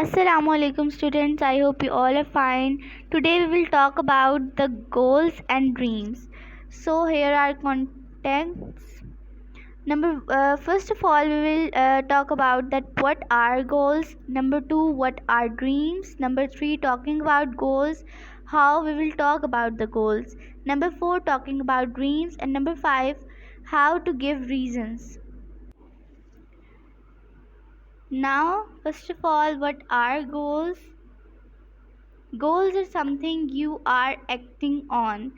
Assalamu alaikum students. I hope you all are fine. Today we will talk about the goals and dreams. So here are contents. First of all, we will talk about that what are goals. Number two, what are dreams. Number three, talking about goals, how we will talk about the goals. Number four, talking about dreams, and number five, how to give reasons. Now, first of all, what are goals? Goals are something you are acting on.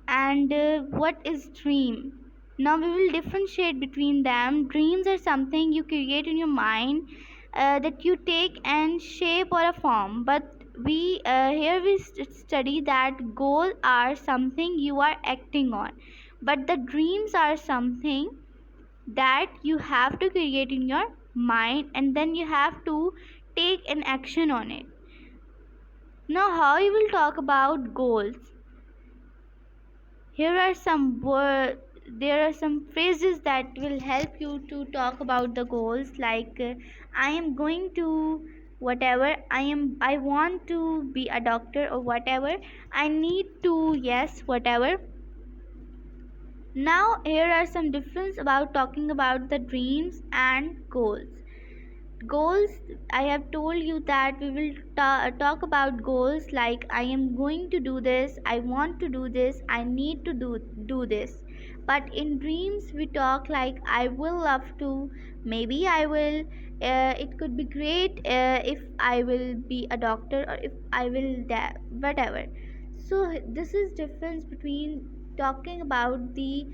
And what is dream? Now we will differentiate between them. Dreams are something you create in your mind that you take and shape or a form. But we here we study that goals are something you are acting on. But the dreams are something that you have to create in your mind and then you have to take an action on it. Now, how you will talk about goals? Here are some words. There are some phrases that will help you to talk about the goals. Like, I am going to whatever. I want to be a doctor or whatever. I need to yes whatever. Now, here are some difference about talking about the dreams and goals. Goals, I have told you that we will talk about goals like I am going to do this, I want to do this, I need to do this. But in dreams we talk like I will love to, maybe I will, it could be great if I will be a doctor or if I will whatever. So this is difference between talking about the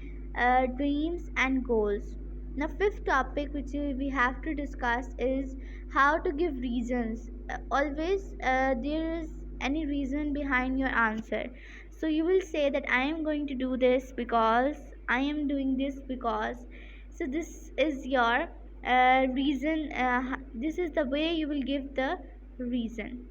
dreams and goals. Now, fifth topic which we have to discuss is how to give reasons. Always there is any reason behind your answer. So you will say that I am going to do this because I am doing this because. So this is your reason. This is the way you will give the reason.